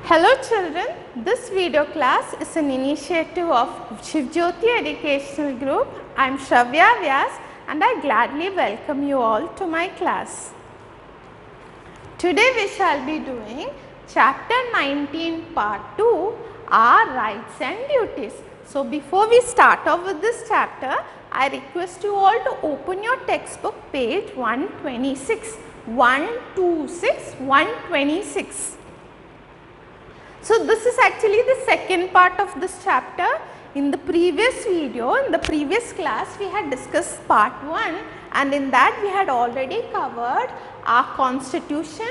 Hello children, this video class is an initiative of Shivjyoti Educational Group. I am Shravya Vyas and I gladly welcome you all to my class. Today we shall be doing chapter 19 part 2, our rights and duties. So before we start off with this chapter, I request you all to open your textbook page 126, 126. So this is actually the second part of this chapter. In the previous video, in the previous class, we had discussed part 1 and in that we had already covered our constitution.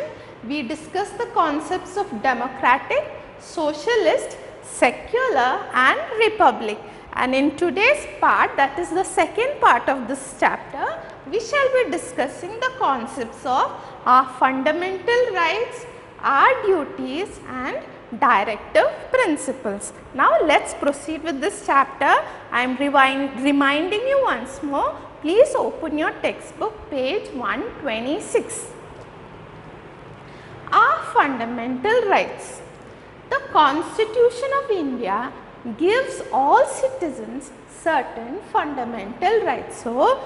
We discussed the concepts of democratic, socialist, secular and republic. And in today's part, that is the second part of this chapter, we shall be discussing the concepts of our fundamental rights, our duties and directive principles. Now let's proceed with this chapter. I am reminding you once more, please open your textbook page 126. Our fundamental rights. The Constitution of India gives all citizens certain fundamental rights. So,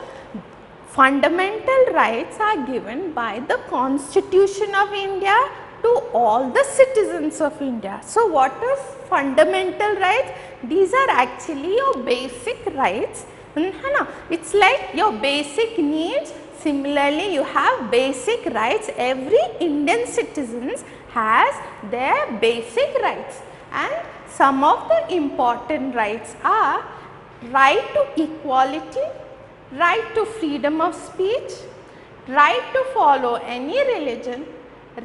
fundamental rights are given by the Constitution of India to all the citizens of India. So, what is fundamental rights? These are actually your basic rights. It's like your basic needs. Similarly, you have basic rights. Every Indian citizen has their basic rights. And some of the important rights are right to equality, right to freedom of speech, right to follow any religion,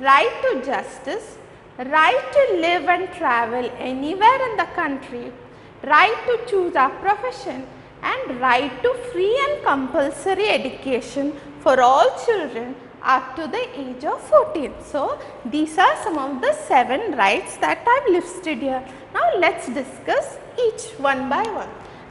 right to justice, right to live and travel anywhere in the country, right to choose our profession and right to free and compulsory education for all children up to the age of 14. So, these are some of the 7 rights that I have listed here. Now, let us discuss each one by one.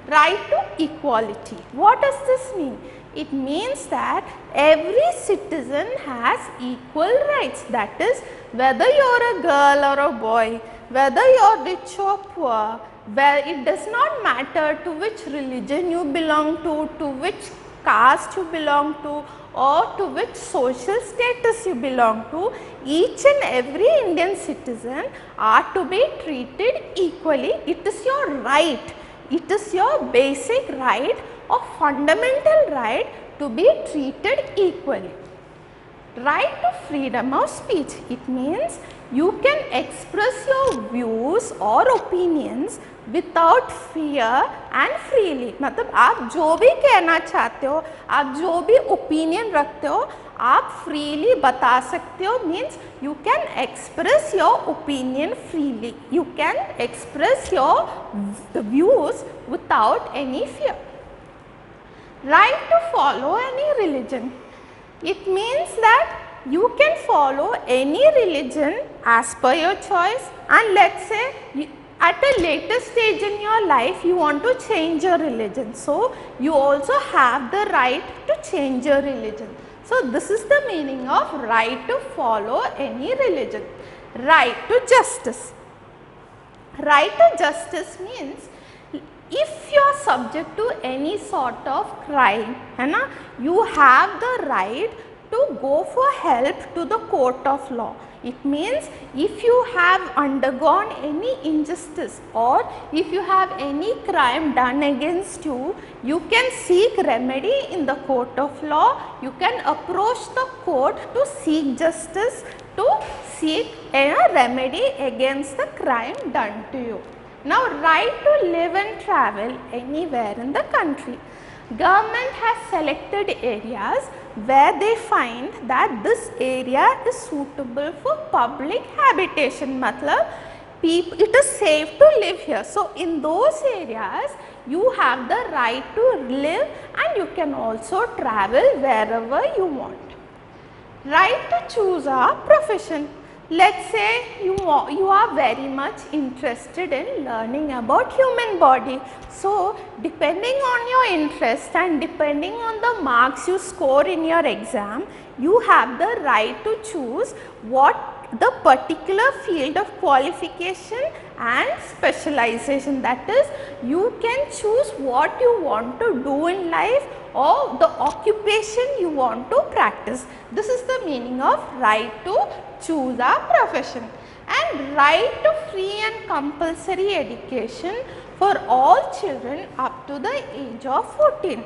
Right to equality. What does this mean? It means that every citizen has equal rights. That is, whether you are a girl or a boy, whether you are rich or poor, it does not matter to which religion you belong to which caste you belong to or to which social status you belong to, each and every Indian citizen are to be treated equally. It is your right. It is your basic right or fundamental right to be treated equally. Right to freedom of speech. It means you can express your views or opinions without fear and freely. मतलब आप जो भी कहना चाहते हो, आप जो भी opinion रखते हो, आप freely बता सकते हो. Means you can express your opinion freely. You can express your views without any fear. Right to follow any religion. It means that you can follow any religion as per your choice, and let's say at a later stage in your life you want to change your religion. So, you also have the right to change your religion. So, this is the meaning of right to follow any religion. Right to justice. Right to justice means if you are subject to any sort of crime, you have the right to go for help to the court of law. It means if you have undergone any injustice or if you have any crime done against you, you can seek remedy in the court of law. You can approach the court to seek justice, to seek a remedy against the crime done to you. Now, right to live and travel anywhere in the country. Government has selected areas where they find that this area is suitable for public habitation. Matlab, it is safe to live here. So, in those areas, you have the right to live and you can also travel wherever you want. Right to choose a profession. Let's say you are very much interested in learning about human body. So, depending on your interest and depending on the marks you score in your exam, you have the right to choose what the particular field of qualification and specialization, that is you can choose what you want to do in life or the occupation you want to practice. This is the meaning of right to choose a profession. And right to free and compulsory education for all children up to the age of 14.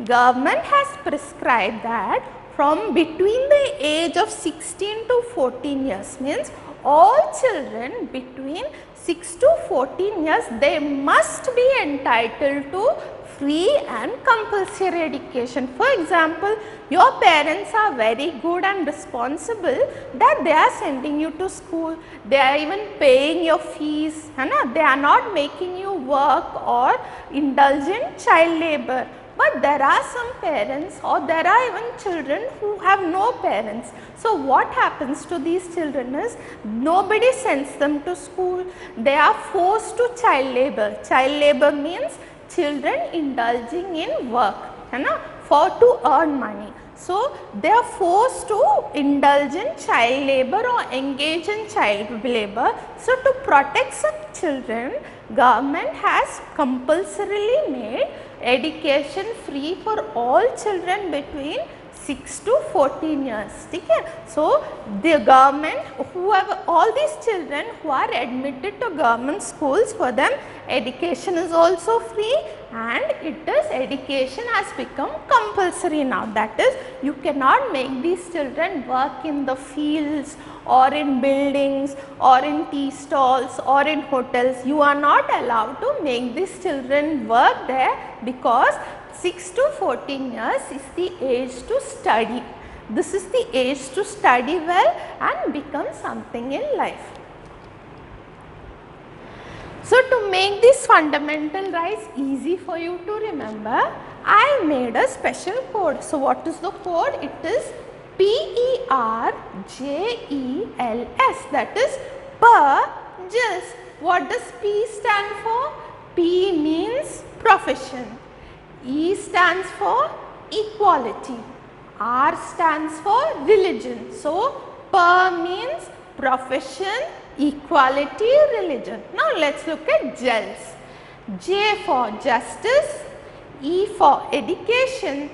Government has prescribed that from between the age of 16 to 14 years, means all children between 6 to 14 years, they must be entitled to free and compulsory education. For example, your parents are very good and responsible that they are sending you to school, they are even paying your fees, they are not making you work or indulge in child labor. But there are some parents or there are even children who have no parents. So what happens to these children is nobody sends them to school, they are forced to child labor. Child labor means children indulging in work for to earn money. So they are forced to indulge in child labor or engage in child labor. So to protect such children, government has compulsorily made education free for all children between 6 to 14 years. Okay? So the government, whoever, all these children who are admitted to government schools, for them education is also free and education has become compulsory now. That is, you cannot make these children work in the fields or in buildings or in tea stalls or in hotels. You are not allowed to make these children work there, because 6 to 14 years is the age to study. This is the age to study well and become something in life. So to make these fundamental rights easy for you to remember, I made a special code. So what is the code? It is PERJELS, that is PERJELS. What does P stand for? P means profession, E stands for equality, R stands for religion. So PER means profession, equality, religion. Now let us look at JELS. J for justice, E for education,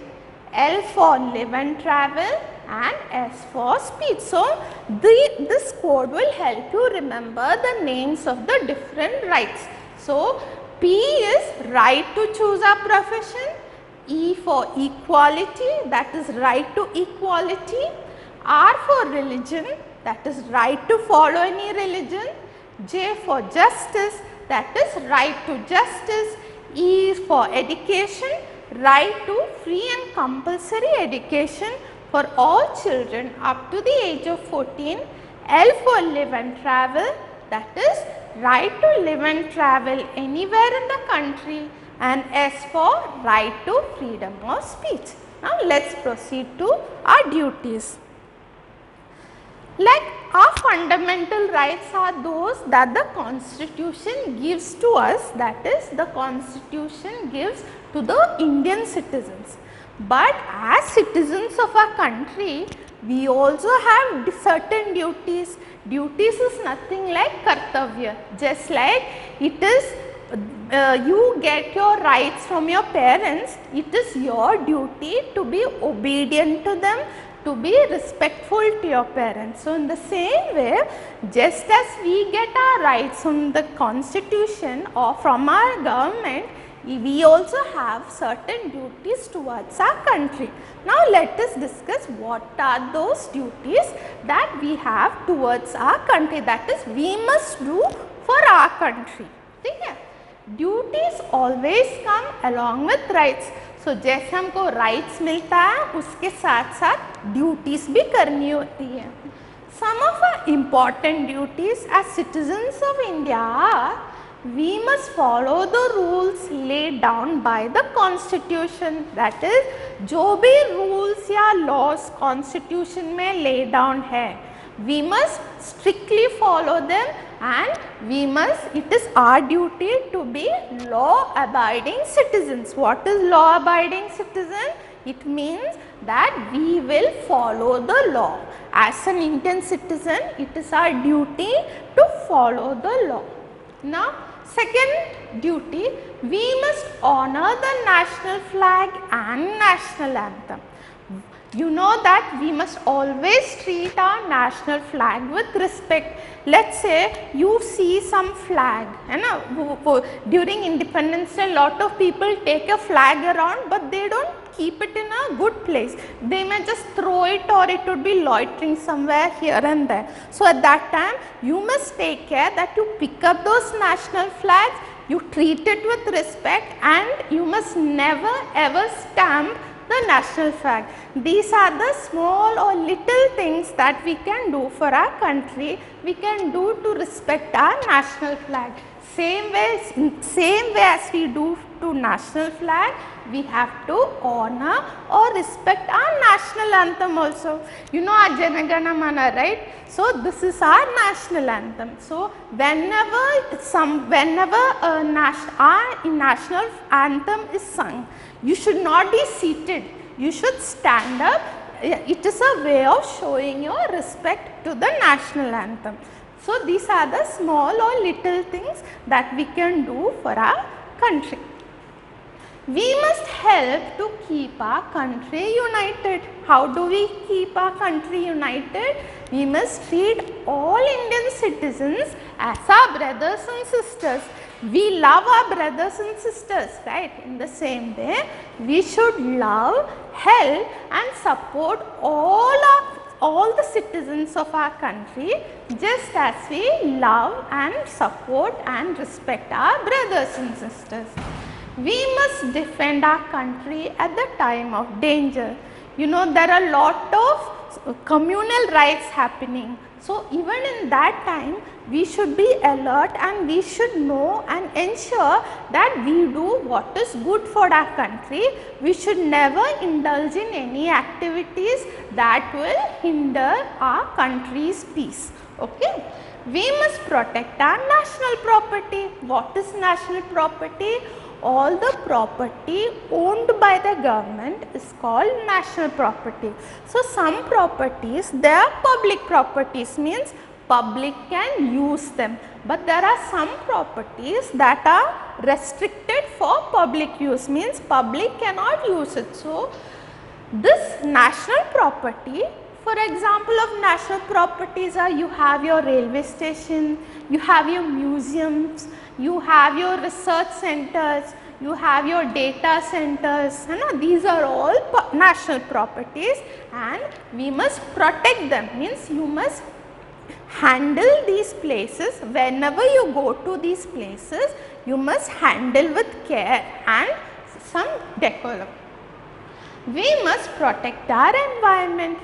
L for live and travel, and S for speech. So this code will help you remember the names of the different rights. So P is right to choose a profession, E for equality, that is right to equality, R for religion, that is right to follow any religion, J for justice, that is right to justice, E for education, right to free and compulsory education for all children up to the age of 14, L for live and travel, that is right to live and travel anywhere in the country, and S for right to freedom of speech. Now let us proceed to our duties. Like our fundamental rights are those that the Constitution gives to us, that is the Constitution gives to the Indian citizens. But as citizens of our country, we also have certain duties. Duties is nothing like kartavya, just like it is you get your rights from your parents, it is your duty to be obedient to them, to be respectful to your parents. So in the same way, just as we get our rights from the Constitution or from our government, we also have certain duties towards our country. Now let us discuss what are those duties that we have towards our country, that is we must do for our country. Okay? Duties always come along with rights. So जैसे हमको rights मिलता है, उसके साथ साथ duties भी करनी होती है. Some of our important duties as citizens of India are, we must follow the rules laid down by the Constitution. That is, जो भी rules या laws Constitution में lay down है, we must strictly follow them, and we must, it is our duty to be law abiding citizens. What is law abiding citizen? It means that we will follow the law. As an Indian citizen, it is our duty to follow the law. Now, second duty, we must honor the national flag and national anthem. You know that we must always treat our national flag with respect. Let's say you see some flag, during Independence Day, lot of people take a flag around, but they don't keep it in a good place. They may just throw it, or it would be loitering somewhere here and there. So at that time, you must take care that you pick up those national flags, you treat it with respect, and you must never ever stamp the national flag. These are the small or little things that we can do for our country, we can do to respect our national flag. Same way as we do to national flag, we have to honor or respect our national anthem also. You know our Jana Gana Mana, right? So this is our national anthem. So whenever our national anthem is sung, you should not be seated, you should stand up. It is a way of showing your respect to the national anthem. So these are the small or little things that we can do for our country. We must help to keep our country united. How do we keep our country united? We must treat all Indian citizens as our brothers and sisters. We love our brothers and sisters, right? In the same way, we should love, help and support all the citizens of our country, just as we love and support and respect our brothers and sisters. We must defend our country at the time of danger. You know, there are a lot of communal riots happening. So even in that time, we should be alert and we should know and ensure that we do what is good for our country. We should never indulge in any activities that will hinder our country's peace. Okay? We must protect our national property. What is national property? All the property owned by the government is called national property. So some properties, they are public properties, means public can use them, but there are some properties that are restricted for public use, means public cannot use it. So this national property, for example of national properties are, you have your railway station, you have your museums, you have your research centers, you have your data centers, these are all national properties and we must protect them, means you must handle these places. Whenever you go to these places, you must handle with care and some decorum. We must protect our environment.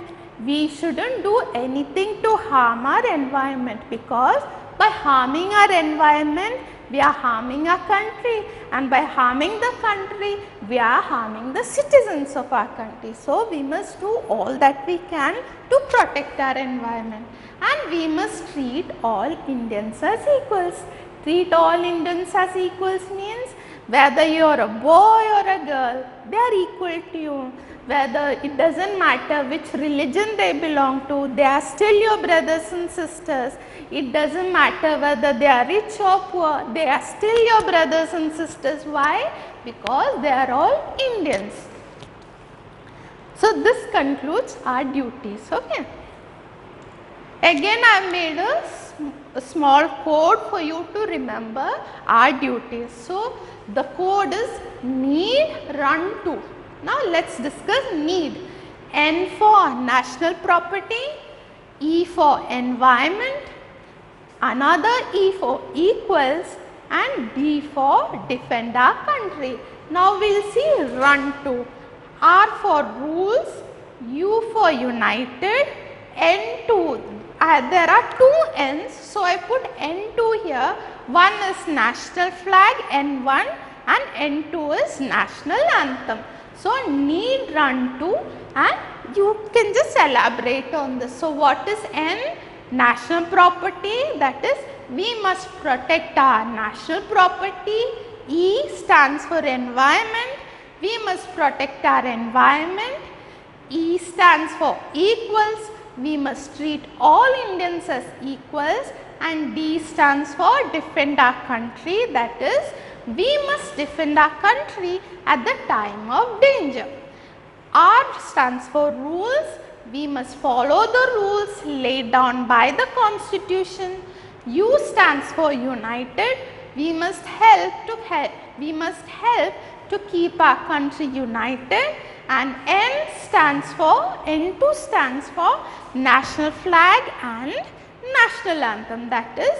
We shouldn't do anything to harm our environment, because by harming our environment, we are harming our country, and by harming the country, we are harming the citizens of our country. So we must do all that we can to protect our environment, and we must treat all Indians as equals. Treat all Indians as equals means whether you are a boy or a girl, they are equal to you. Whether it doesn't matter which religion they belong to, they are still your brothers and sisters. It doesn't matter whether they are rich or poor, they are still your brothers and sisters. Why? Because they are all Indians. So this concludes our duties. Okay. Again, I have made a small code for you to remember our duties. So the code is need, run to. Now let's discuss need. N for national property, E for environment, another E for equals, and D for defend our country. Now we will see run to. R for rules, U for united, N2. There are two N's, so I put N2 here. One is national flag N1 and N2 is national anthem. So need, run to, and you can just elaborate on this. So what is N? National property, that is we must protect our national property. E stands for environment, we must protect our environment. E stands for equals, we must treat all Indians as equals, and D stands for defend our country, that is we must defend our country at the time of danger. R stands for rules, we must follow the rules laid down by the constitution. U stands for united, we must help to keep our country united. And N2 stands for national flag and national anthem, that is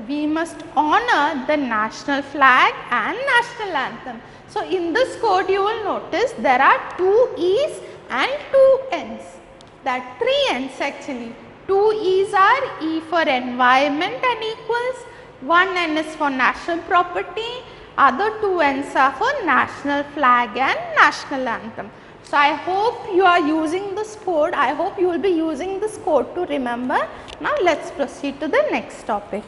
we must honor the national flag and national anthem. So, in this code you will notice there are 2 E's and 2 N's, that 3 N's actually. 2 E's are E for environment and equals, 1 N is for national property, other 2 N's are for national flag and national anthem. So, I hope you are using this code, I hope you will be using this code to remember. Now, let us proceed to the next topic.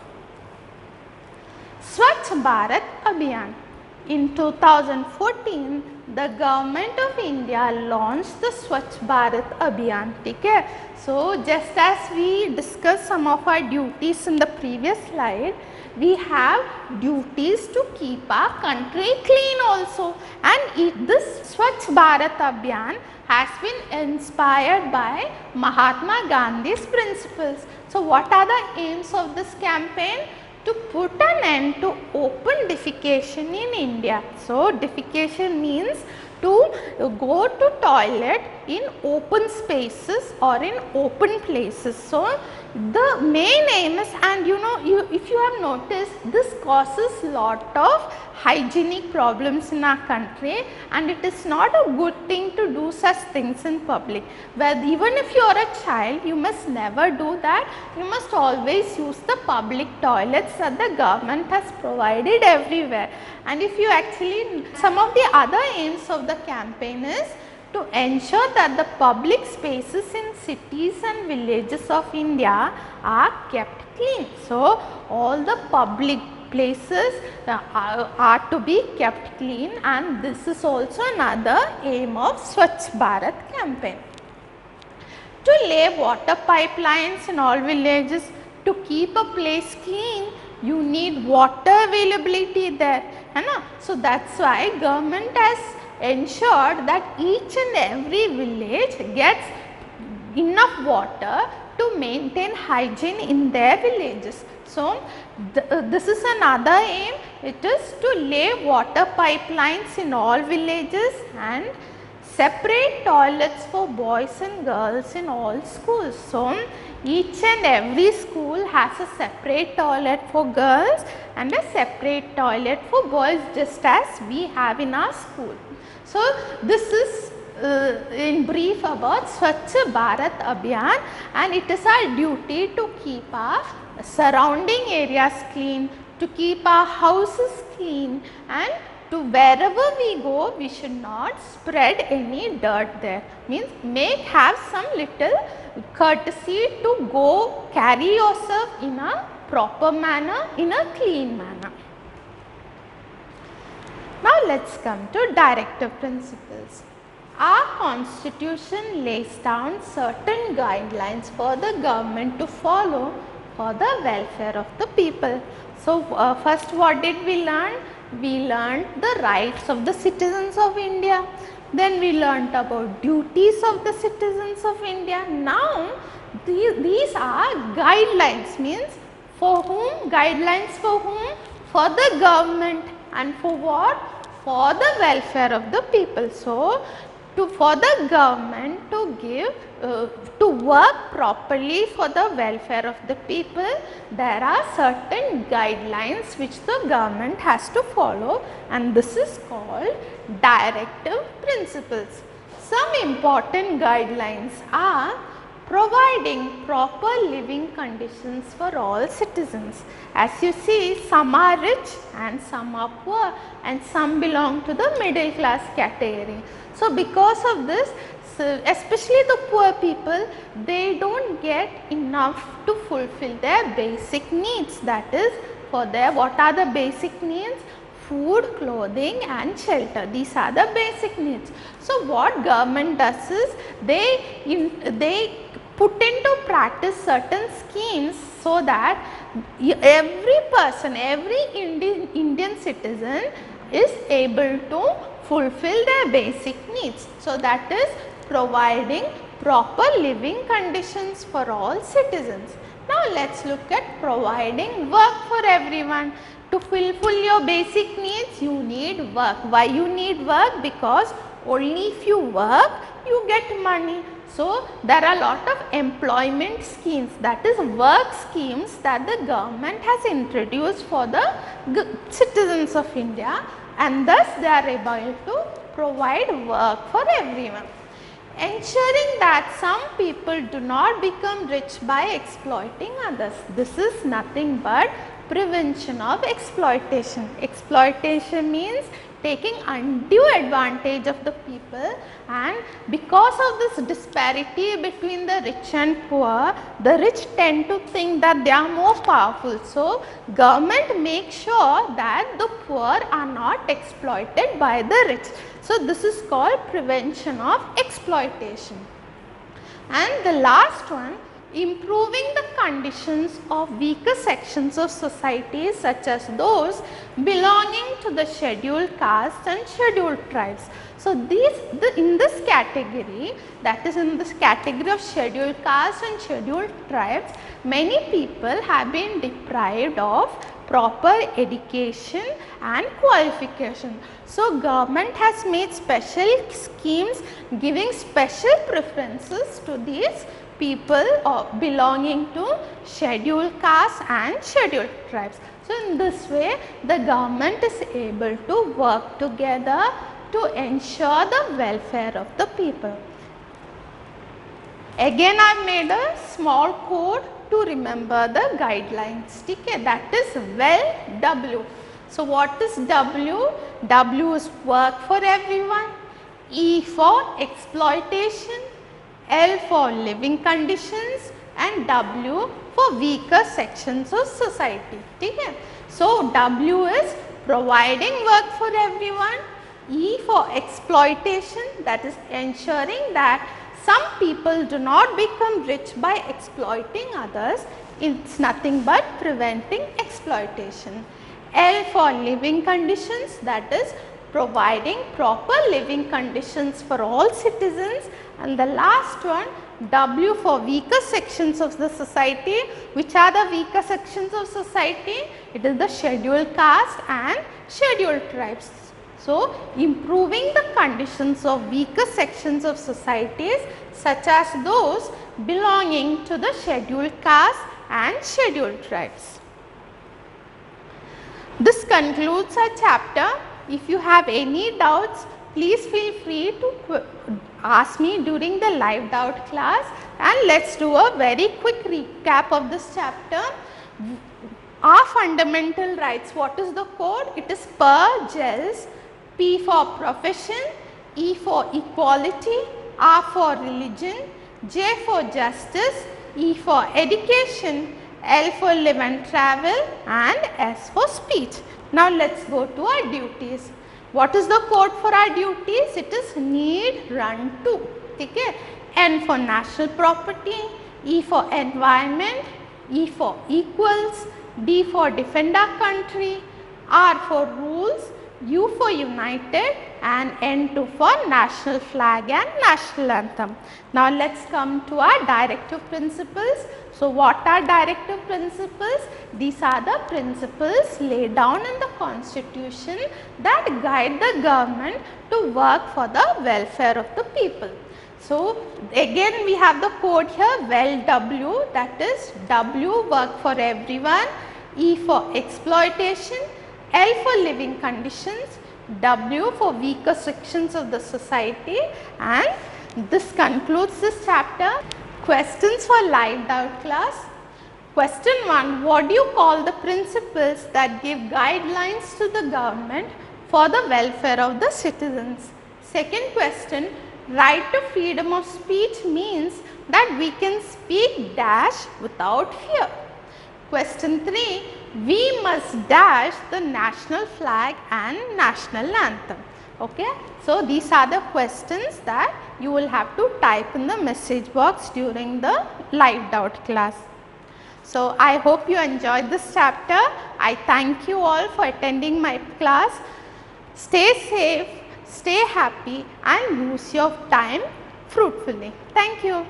Swachh Bharat Abhiyan. In 2014, the government of India launched the Swachh Bharat Abhiyan. Okay? So, just as we discussed some of our duties in the previous slide, we have duties to keep our country clean also, and this Swachh Bharat Abhiyan has been inspired by Mahatma Gandhi's principles. So, what are the aims of this campaign? To put an end to open defecation in India. So, defecation means to go to toilet in open spaces or in open places. So, the main aim is, and if you have noticed, this causes lot of hygienic problems in our country, and it is not a good thing to do such things in public. But even if you are a child, you must never do that. You must always use the public toilets that the government has provided everywhere. And if you actually, some of the other aims of the campaign is to ensure that the public spaces in cities and villages of India are kept clean. So, all the public places are to be kept clean, and this is also another aim of Swachh Bharat campaign. To lay water pipelines in all villages, to keep a place clean, you need water availability there. So, that is why government has ensured that each and every village gets enough water to maintain hygiene in their villages. So, this is another aim, it is to lay water pipelines in all villages and separate toilets for boys and girls in all schools. So, each and every school has a separate toilet for girls and a separate toilet for boys, just as we have in our school. So, this is in brief about Swachh Bharat Abhiyan, and it is our duty to keep our surrounding areas clean, to keep our houses clean, and to wherever we go, we should not spread any dirt there. Means have some little courtesy to go carry yourself in a proper manner, in a clean manner. Now, let us come to directive principles. Our constitution lays down certain guidelines for the government to follow for the welfare of the people. So, first what did we learn? We learned the rights of the citizens of India. Then we learnt about duties of the citizens of India. Now, these are guidelines, means for whom? Guidelines for whom? For the government. And for what? For the welfare of the people. So, for the government to give, to work properly for the welfare of the people, there are certain guidelines which the government has to follow, and this is called directive principles. Some important guidelines are providing proper living conditions for all citizens. As you see, some are rich and some are poor, and some belong to the middle class category. So, because of this, especially the poor people, they do not get enough to fulfill their basic needs. That is, for their, what are the basic needs? food, clothing and shelter. These are the basic needs. So what government does is they put into practice certain schemes so that every person, every Indian citizen is able to fulfill their basic needs. So that is providing proper living conditions for all citizens. Now let's look at providing work for everyone. To fulfill your basic needs, you need work. Why you need work? Because only if you work, you get money. So there are a lot of employment schemes, that is work schemes, that the government has introduced for the citizens of India, and thus they are able to provide work for everyone. Ensuring that some people do not become rich by exploiting others. This is nothing but prevention of exploitation. Exploitation means taking undue advantage of the people, and because of this disparity between the rich and poor, the rich tend to think that they are more powerful. So government makes sure that the poor are not exploited by the rich. So this is called prevention of exploitation. And the last one, improving the conditions of weaker sections of society, such as those belonging to the scheduled castes and scheduled tribes. So in this category, that is in this category of scheduled castes and scheduled tribes, many people have been deprived of proper education and qualification. So government has made special schemes giving special preferences to these people belonging to scheduled castes and scheduled tribes. So in this way, the government is able to work together to ensure the welfare of the people. Again, I have made a small code to remember the guidelines. Okay, that is well W. So what is W? W is work for everyone, E for exploitation, L for living conditions, and W for weaker sections of society. Okay. So W is providing work for everyone, E for exploitation, that is ensuring that some people do not become rich by exploiting others. It's nothing but preventing exploitation. L for living conditions, that is providing proper living conditions for all citizens, and the last one, W for weaker sections of the society. Which are the weaker sections of society? It is the scheduled caste and scheduled tribes. So improving the conditions of weaker sections of societies, such as those belonging to the scheduled caste and scheduled tribes. This concludes our chapter. If you have any doubts, please feel free to ask me during the live doubt class, and let's do a very quick recap of this chapter. Our fundamental rights, what is the code? It is per gels, P for profession, E for equality, R for religion, J for justice, E for education, L for live and travel, and S for speech. Now let's go to our duties. What is the code for our duties? It is need, run, to. Okay? N for national property, E for environment, E for equals, D for defend our country, R for rules, U for united, and N2 for national flag and national anthem. Now let's come to our directive principles. So what are directive principles? These are the principles laid down in the constitution that guide the government to work for the welfare of the people. So again we have the code here, well W, that is W work for everyone, E for exploitation, L for living conditions, W for weaker sections of the society, and this concludes this chapter. Questions for live doubt class. Question 1. What do you call the principles that give guidelines to the government for the welfare of the citizens? Second question. Right to freedom of speech means that we can speak dash without fear. Question 3. we must dash the national flag and national anthem. Okay. So, these are the questions that you will have to type in the message box during the live doubt class. So, I hope you enjoyed this chapter. I thank you all for attending my class. Stay safe, stay happy and use your time fruitfully. Thank you.